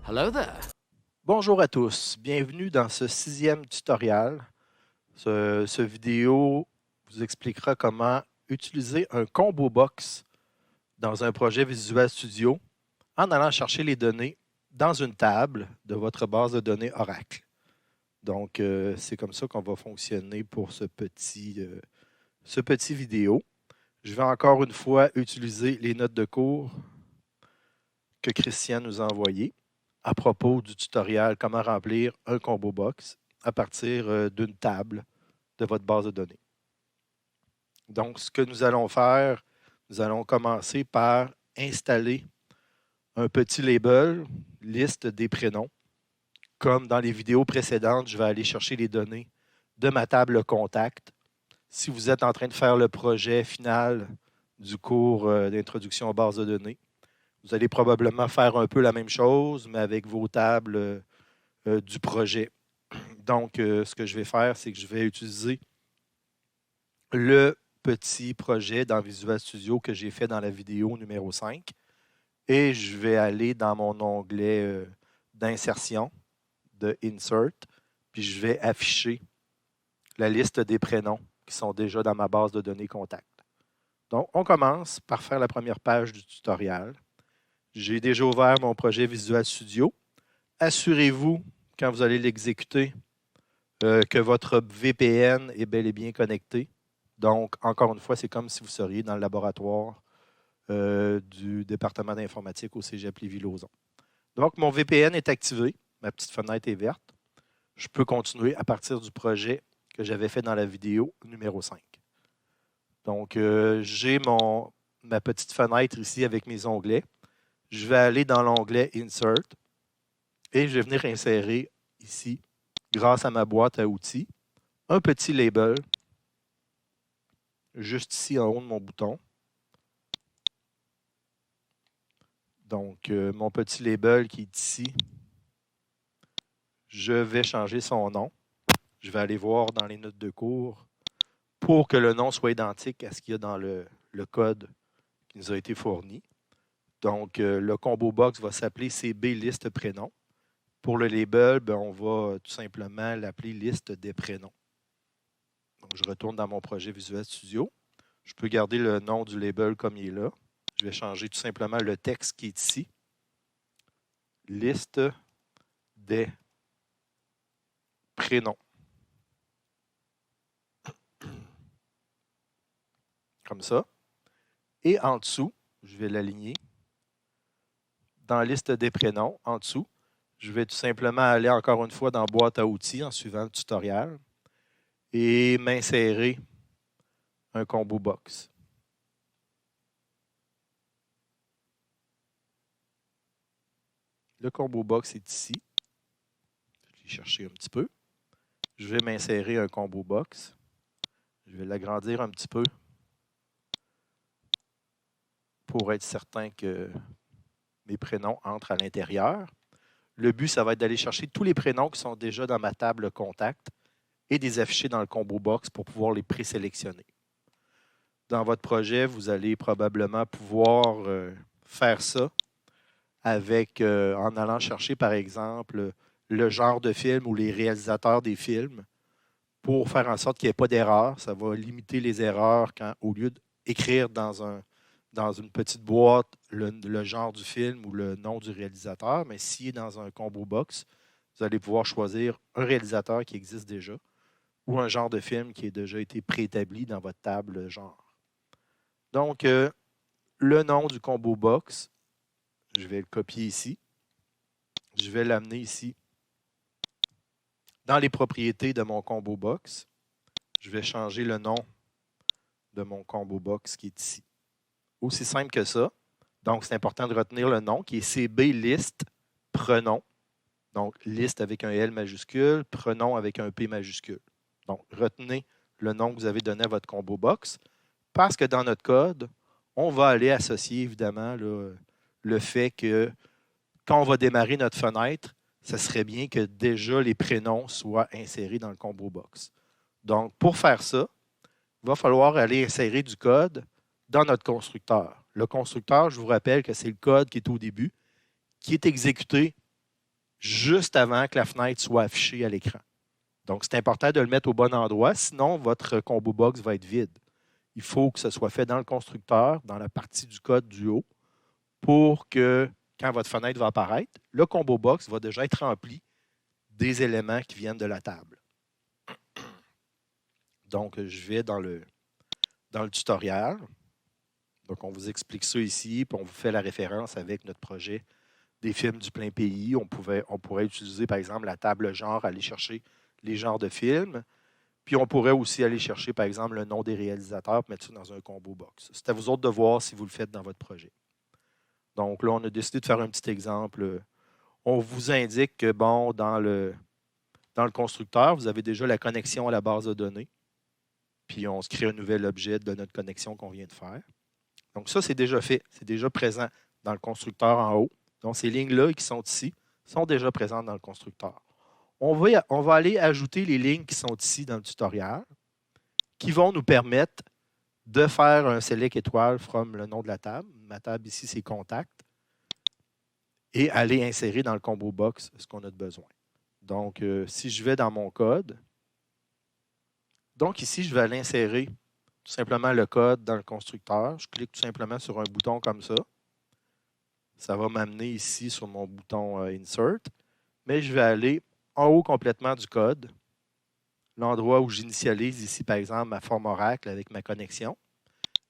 Hello there. Bonjour à tous, bienvenue dans ce 6e tutoriel. Ce vidéo vous expliquera comment utiliser un combo box dans un projet Visual Studio en allant chercher les données dans une table de votre base de données Oracle. Donc, c'est comme ça qu'on va fonctionner pour ce petit vidéo. Je vais encore une fois utiliser les notes de cours que Christian nous a envoyées à propos du tutoriel comment remplir un combo box à partir d'une table de votre base de données. Donc, ce que nous allons faire, nous allons commencer par installer un petit label, liste des prénoms. Comme dans les vidéos précédentes, je vais aller chercher les données de ma table contact. Si vous êtes en train de faire le projet final du cours d'introduction aux bases de données, vous allez probablement faire un peu la même chose, mais avec vos tables du projet. Donc, ce que je vais faire, c'est que je vais utiliser le petit projet dans Visual Studio que j'ai fait dans la vidéo numéro 5 et je vais aller dans mon onglet d'insertion, de Insert, puis je vais afficher la liste des prénoms qui sont déjà dans ma base de données contact. Donc, on commence par faire la première page du tutoriel. J'ai déjà ouvert mon projet Visual Studio. Assurez-vous, quand vous allez l'exécuter, que votre VPN est bel et bien connecté. Donc, encore une fois, c'est comme si vous seriez dans le laboratoire du département d'informatique au Cégep Lévis-Lauzon. Donc, mon VPN est activé. Ma petite fenêtre est verte. Je peux continuer à partir du projet que j'avais fait dans la vidéo numéro 5. Donc, j'ai ma petite fenêtre ici avec mes onglets. Je vais aller dans l'onglet Insert et je vais venir insérer ici, grâce à ma boîte à outils, un petit label juste ici en haut de mon bouton. Donc, mon petit label qui est ici, je vais changer son nom. Je vais aller voir dans les notes de cours pour que le nom soit identique à ce qu'il y a dans le code qui nous a été fourni. Donc, le combo box va s'appeler CB liste prénom. Pour le label, on va tout simplement l'appeler liste des prénoms. Donc, je retourne dans mon projet Visual Studio. Je peux garder le nom du label comme il est là. Je vais changer tout simplement le texte qui est ici. Liste des prénoms. Comme ça. Et en dessous, je vais l'aligner. Dans la liste des prénoms, en dessous, je vais tout simplement aller encore une fois dans boîte à outils en suivant le tutoriel et m'insérer un combo box. Le combo box est ici. Je vais chercher un petit peu. Je vais m'insérer un combo box. Je vais l'agrandir un petit peu pour être certain que mes prénoms entrent à l'intérieur. Le but, ça va être d'aller chercher tous les prénoms qui sont déjà dans ma table contact et des afficher dans le combo box pour pouvoir les présélectionner. Dans votre projet, vous allez probablement pouvoir faire ça avec, en allant chercher, par exemple, le genre de film ou les réalisateurs des films pour faire en sorte qu'il n'y ait pas d'erreur. Ça va limiter les erreurs quand, au lieu d'écrire dans une petite boîte le genre du film ou le nom du réalisateur, mais s'il est dans un combo box, vous allez pouvoir choisir un réalisateur qui existe déjà ou un genre de film qui a déjà été préétabli dans votre table genre. Donc, le nom du combo box, je vais le copier ici. Je vais l'amener ici dans les propriétés de mon combo box. Je vais changer le nom de mon combo box qui est ici. Aussi simple que ça. Donc, c'est important de retenir le nom qui est CB liste prenom. Donc, liste avec un L majuscule, prenom avec un P majuscule. Donc, retenez le nom que vous avez donné à votre combo box parce que dans notre code, on va aller associer évidemment le fait que quand on va démarrer notre fenêtre, ce serait bien que déjà les prénoms soient insérés dans le combo box. Donc, pour faire ça, il va falloir aller insérer du code dans notre constructeur. Le constructeur, je vous rappelle que c'est le code qui est au début, qui est exécuté juste avant que la fenêtre soit affichée à l'écran. Donc, c'est important de le mettre au bon endroit, sinon votre combo box va être vide. Il faut que ce soit fait dans le constructeur, dans la partie du code du haut, pour que, quand votre fenêtre va apparaître, le combo box va déjà être rempli des éléments qui viennent de la table. Donc, je vais dans le tutoriel. Donc, on vous explique ça ici, puis on vous fait la référence avec notre projet des films du plein pays. On pourrait utiliser, par exemple, la table genre, aller chercher les genres de films. Puis on pourrait aussi aller chercher, par exemple, le nom des réalisateurs et mettre ça dans un combo box. C'est à vous autres de voir si vous le faites dans votre projet. Donc là, on a décidé de faire un petit exemple. On vous indique que, bon, dans le constructeur, vous avez déjà la connexion à la base de données. Puis on se crée un nouvel objet de notre connexion qu'on vient de faire. Donc ça, c'est déjà fait. C'est déjà présent dans le constructeur en haut. Donc ces lignes-là qui sont ici sont déjà présentes dans le constructeur. On va aller ajouter les lignes qui sont ici dans le tutoriel qui vont nous permettre de faire un select étoile from le nom de la table. Ma table ici, c'est contact. Et aller insérer dans le combo box ce qu'on a de besoin. Donc, si je vais dans mon code, donc ici, je vais aller insérer tout simplement le code dans le constructeur. Je clique tout simplement sur un bouton comme ça. Ça va m'amener ici sur mon bouton Insert. Mais je vais aller en haut complètement du code, l'endroit où j'initialise ici, par exemple, ma forme Oracle avec ma connexion.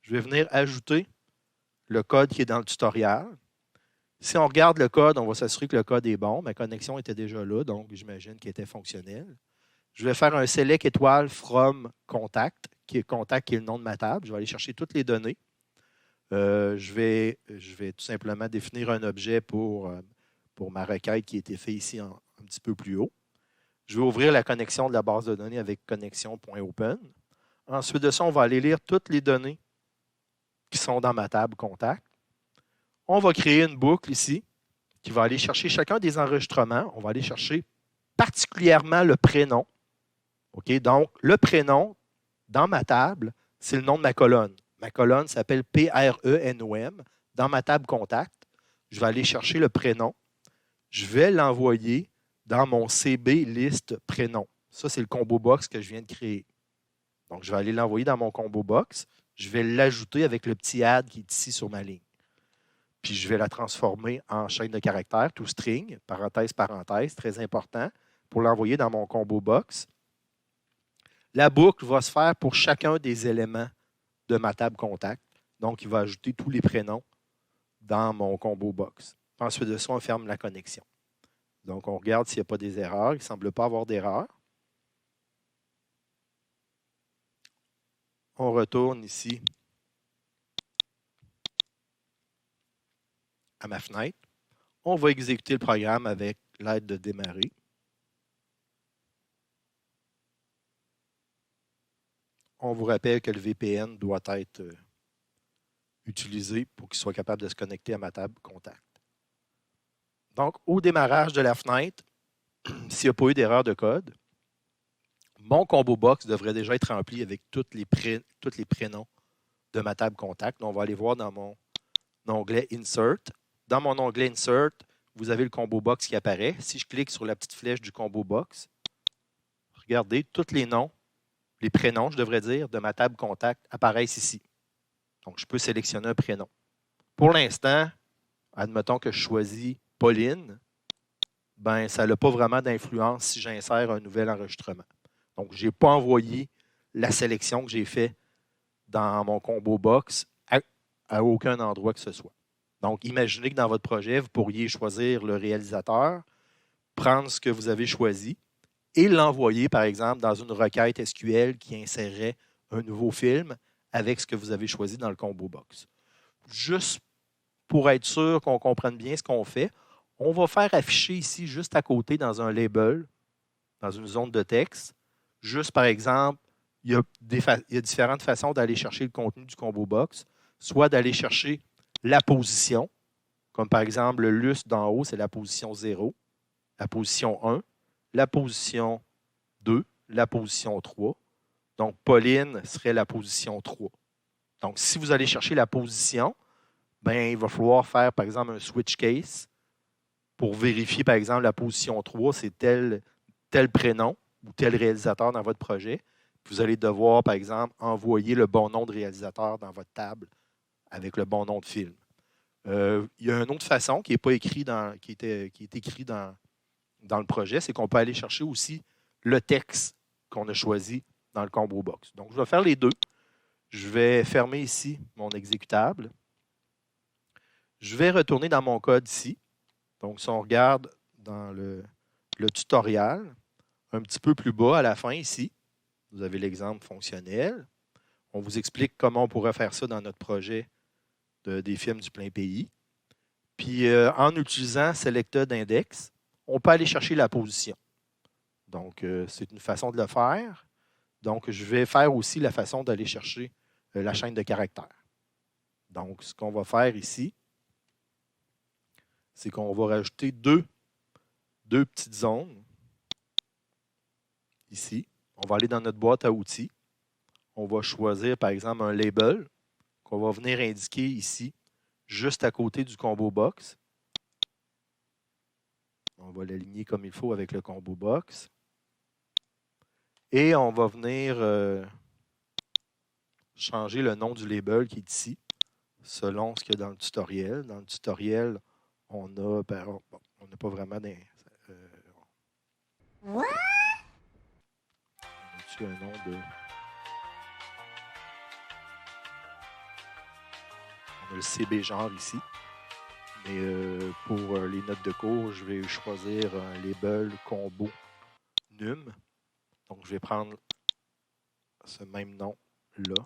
Je vais venir ajouter le code qui est dans le tutoriel. Si on regarde le code, on va s'assurer que le code est bon. Ma connexion était déjà là, donc j'imagine qu'elle était fonctionnelle. Je vais faire un select étoile from contact, qui est le nom de ma table. Je vais aller chercher toutes les données. Je vais tout simplement définir un objet pour ma requête qui a été fait ici un petit peu plus haut. Je vais ouvrir la connexion de la base de données avec connexion.open. Ensuite de ça, on va aller lire toutes les données qui sont dans ma table contact. On va créer une boucle ici qui va aller chercher chacun des enregistrements. On va aller chercher particulièrement le prénom. OK? Donc, le prénom dans ma table, c'est le nom de ma colonne. Ma colonne s'appelle PRENOM. Dans ma table contact, je vais aller chercher le prénom. Je vais l'envoyer dans mon CB list prénom. Ça, c'est le combo box que je viens de créer. Donc, je vais aller l'envoyer dans mon combo box. Je vais l'ajouter avec le petit add qui est ici sur ma ligne. Puis, je vais la transformer en chaîne de caractères, tout string, parenthèse, parenthèse, très important, pour l'envoyer dans mon combo box. La boucle va se faire pour chacun des éléments de ma table contact. Donc, il va ajouter tous les prénoms dans mon combo box. Ensuite de ça, on ferme la connexion. Donc, on regarde s'il n'y a pas des erreurs. Il ne semble pas avoir d'erreurs. On retourne ici à ma fenêtre. On va exécuter le programme avec l'aide de démarrer. On vous rappelle que le VPN doit être utilisé pour qu'il soit capable de se connecter à ma table contact. Donc, au démarrage de la fenêtre, s'il n'y a pas eu d'erreur de code, mon combo box devrait déjà être rempli avec tous les prénoms de ma table contact. Donc, on va aller voir dans mon onglet Insert. Dans mon onglet Insert, vous avez le combo box qui apparaît. Si je clique sur la petite flèche du combo box, regardez, tous les noms, les prénoms, je devrais dire, de ma table contact apparaissent ici. Donc, je peux sélectionner un prénom. Pour l'instant, admettons que je choisis Pauline, ben, ça n'a pas vraiment d'influence si j'insère un nouvel enregistrement. Donc, je n'ai pas envoyé la sélection que j'ai faite dans mon combo box à aucun endroit que ce soit. Donc, imaginez que dans votre projet, vous pourriez choisir le réalisateur, prendre ce que vous avez choisi et l'envoyer, par exemple, dans une requête SQL qui insérerait un nouveau film avec ce que vous avez choisi dans le combo box. Juste pour être sûr qu'on comprenne bien ce qu'on fait, on va faire afficher ici, juste à côté, dans un label, dans une zone de texte, juste par exemple, il y a différentes façons d'aller chercher le contenu du combo box, soit d'aller chercher la position, comme par exemple le lustre d'en haut, c'est la position 0, la position 1, la position 2, la position 3. Donc, Pauline serait la position 3. Donc, si vous allez chercher la position, ben, il va falloir faire, par exemple, un switch case pour vérifier, par exemple, la position 3, c'est tel prénom ou tel réalisateur dans votre projet. Vous allez devoir, par exemple, envoyer le bon nom de réalisateur dans votre table avec le bon nom de film. Il y a une autre façon qui n'est pas écrit qui est écrit dans le projet, c'est qu'on peut aller chercher aussi le texte qu'on a choisi dans le combo box. Donc, je vais faire les deux. Je vais fermer ici mon exécutable. Je vais retourner dans mon code ici. Donc, si on regarde dans le tutoriel, un petit peu plus bas à la fin ici, vous avez l'exemple fonctionnel. On vous explique comment on pourrait faire ça dans notre projet des films du plein pays. Puis, en utilisant Selected Index, on peut aller chercher la position. Donc, c'est une façon de le faire. Donc, je vais faire aussi la façon d'aller chercher la chaîne de caractères. Donc, ce qu'on va faire ici, c'est qu'on va rajouter deux petites zones ici. On va aller dans notre boîte à outils. On va choisir, par exemple, un label qu'on va venir indiquer ici, juste à côté du combo box. On va l'aligner comme il faut avec le combo box. Et on va venir changer le nom du label qui est ici, selon ce qu'il y a dans le tutoriel. Dans le tutoriel, on n'a pas vraiment on a un nom de... On a le CB genre ici. Mais pour les notes de cours, je vais choisir un label combo num. Donc, je vais prendre ce même nom-là.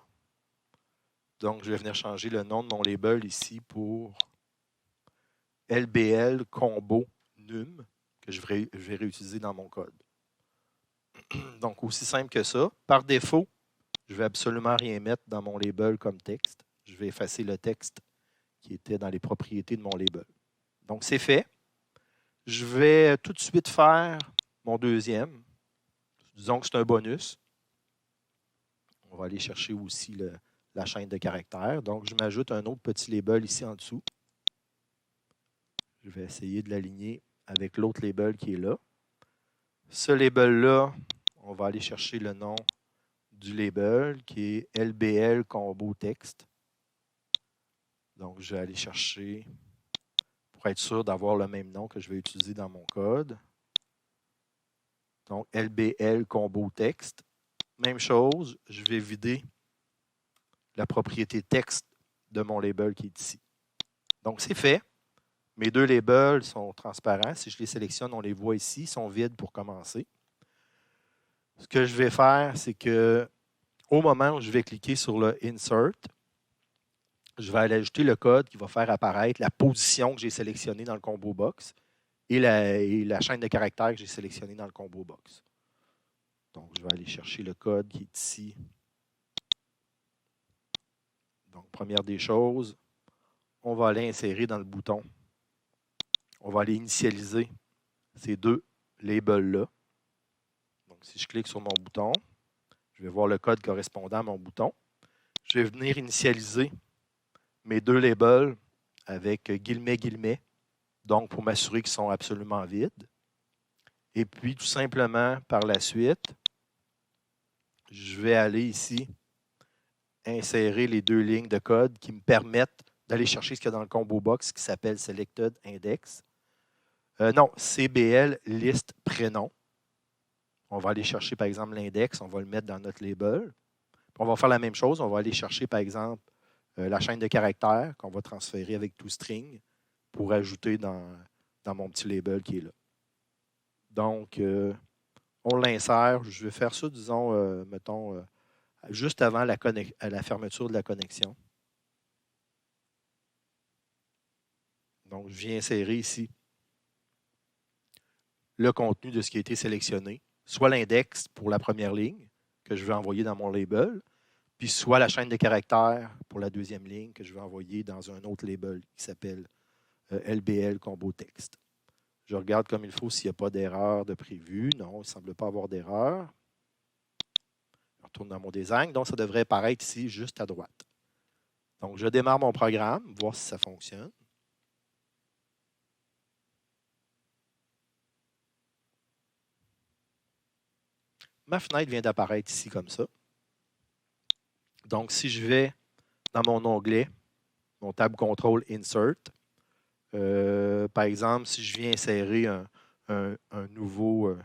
Donc, je vais venir changer le nom de mon label ici pour LBL combo num, que je vais réutiliser dans mon code. Donc, aussi simple que ça. Par défaut, je ne vais absolument rien mettre dans mon label comme texte. Je vais effacer le texte qui était dans les propriétés de mon label. Donc, c'est fait. Je vais tout de suite faire mon deuxième. Disons que c'est un bonus. On va aller chercher aussi la chaîne de caractères. Donc, je m'ajoute un autre petit label ici en dessous. Je vais essayer de l'aligner avec l'autre label qui est là. Ce label-là, on va aller chercher le nom du label qui est LBL combo texte. Donc, je vais aller chercher pour être sûr d'avoir le même nom que je vais utiliser dans mon code. Donc, LBL combo texte. Même chose, je vais vider la propriété texte de mon label qui est ici. Donc, c'est fait. Mes deux labels sont transparents. Si je les sélectionne, on les voit ici. Ils sont vides pour commencer. Ce que je vais faire, c'est que au moment où je vais cliquer sur le Insert, je vais aller ajouter le code qui va faire apparaître la position que j'ai sélectionnée dans le combo box et la chaîne de caractères que j'ai sélectionnée dans le combo box. Donc, je vais aller chercher le code qui est ici. Donc, première des choses, on va aller insérer dans le bouton. On va aller initialiser ces deux labels-là. Donc, si je clique sur mon bouton, je vais voir le code correspondant à mon bouton. Je vais venir initialiser mes deux labels avec guillemets, donc pour m'assurer qu'ils sont absolument vides. Et puis, tout simplement, par la suite, je vais aller ici insérer les deux lignes de code qui me permettent d'aller chercher ce qu'il y a dans le combo box qui s'appelle Selected Index. Non, CBL liste prénom. On va aller chercher, par exemple, l'index, on va le mettre dans notre label. Puis on va faire la même chose, on va aller chercher, par exemple, la chaîne de caractères qu'on va transférer avec toString pour ajouter dans mon petit label qui est là. Donc, on l'insère. Je vais faire ça, disons, mettons, juste avant la fermeture de la connexion. Donc, je viens insérer ici le contenu de ce qui a été sélectionné, soit l'index pour la première ligne que je vais envoyer dans mon label, puis soit la chaîne de caractères pour la deuxième ligne que je vais envoyer dans un autre label qui s'appelle LBL combo texte. Je regarde comme il faut s'il n'y a pas d'erreur de prévu. Non, il ne semble pas avoir d'erreur. Je retourne dans mon design. Donc, ça devrait apparaître ici juste à droite. Donc, je démarre mon programme, voir si ça fonctionne. ma fenêtre vient d'apparaître ici comme ça. Donc, si je vais dans mon onglet, mon tab contrôle Insert, par exemple, si je viens insérer un nouvel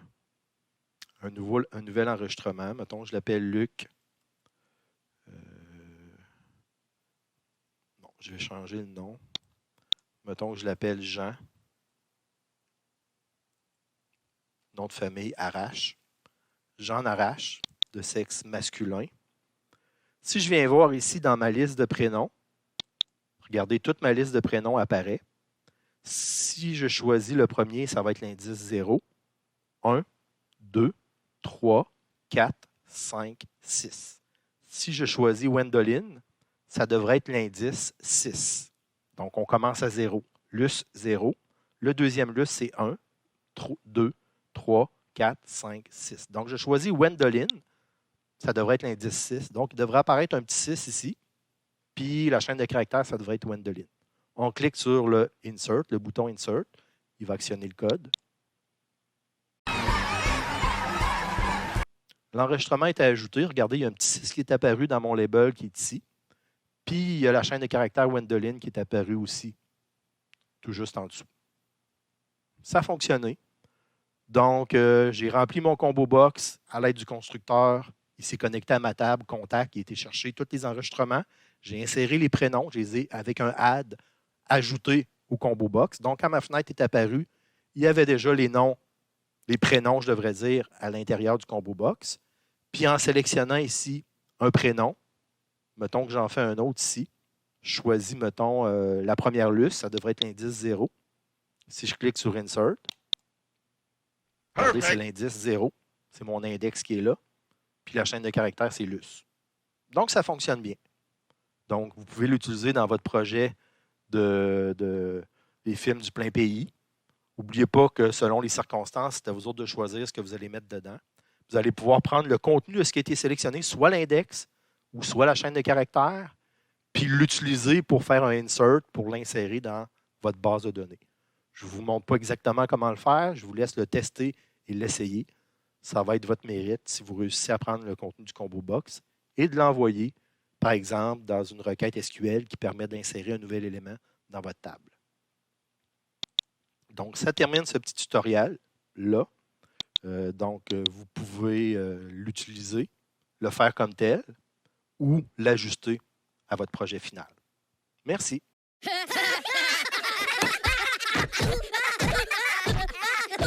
enregistrement, mettons, je l'appelle Luc. Non, je vais changer le nom. Mettons que je l'appelle Jean. Nom de famille Arrache. Jean Arrache, de sexe masculin. Si je viens voir ici dans ma liste de prénoms, regardez, toute ma liste de prénoms apparaît. Si je choisis le premier, ça va être l'indice 0. 1, 2, 3, 4, 5, 6. Si je choisis Wendoline, ça devrait être l'indice 6. Donc, on commence à 0. Luce, 0. Le deuxième Luce, c'est 1, 2, 3, 4, 5, 6. Donc, je choisis Wendoline. Ça devrait être l'indice 6. Donc, il devrait apparaître un petit 6 ici. Puis, la chaîne de caractères, ça devrait être Wendoline. On clique sur le Insert, le bouton Insert. Il va actionner le code. L'enregistrement est ajouté. Regardez, il y a un petit 6 qui est apparu dans mon label qui est ici. Puis, il y a la chaîne de caractères Wendoline qui est apparue aussi, tout juste en dessous. Ça a fonctionné. Donc, j'ai rempli mon combo box à l'aide du constructeur. Il s'est connecté à ma table contact. Il a été chercher tous les enregistrements. J'ai inséré les prénoms. Je les ai, avec un add, ajoutés au combo box. Donc, quand ma fenêtre est apparue, il y avait déjà les noms, les prénoms, je devrais dire, à l'intérieur du combo box. Puis, en sélectionnant ici un prénom, mettons que j'en fais un autre ici, je choisis, mettons, la première Luce, ça devrait être l'indice 0. Si je clique sur Insert, regardez, c'est l'indice 0. C'est mon index qui est là. Puis la chaîne de caractères, c'est Luce. Donc, ça fonctionne bien. Donc, vous pouvez l'utiliser dans votre projet des films du plein pays. N'oubliez pas que selon les circonstances, c'est à vous autres de choisir ce que vous allez mettre dedans. Vous allez pouvoir prendre le contenu de ce qui a été sélectionné, soit l'index ou soit la chaîne de caractères, puis l'utiliser pour faire un insert, pour l'insérer dans votre base de données. Je ne vous montre pas exactement comment le faire. Je vous laisse le tester et l'essayer. Ça va être votre mérite si vous réussissez à prendre le contenu du combo box et de l'envoyer, par exemple, dans une requête SQL qui permet d'insérer un nouvel élément dans votre table. Donc, ça termine ce petit tutoriel-là. Vous pouvez l'utiliser, le faire comme tel ou l'ajuster à votre projet final. Merci.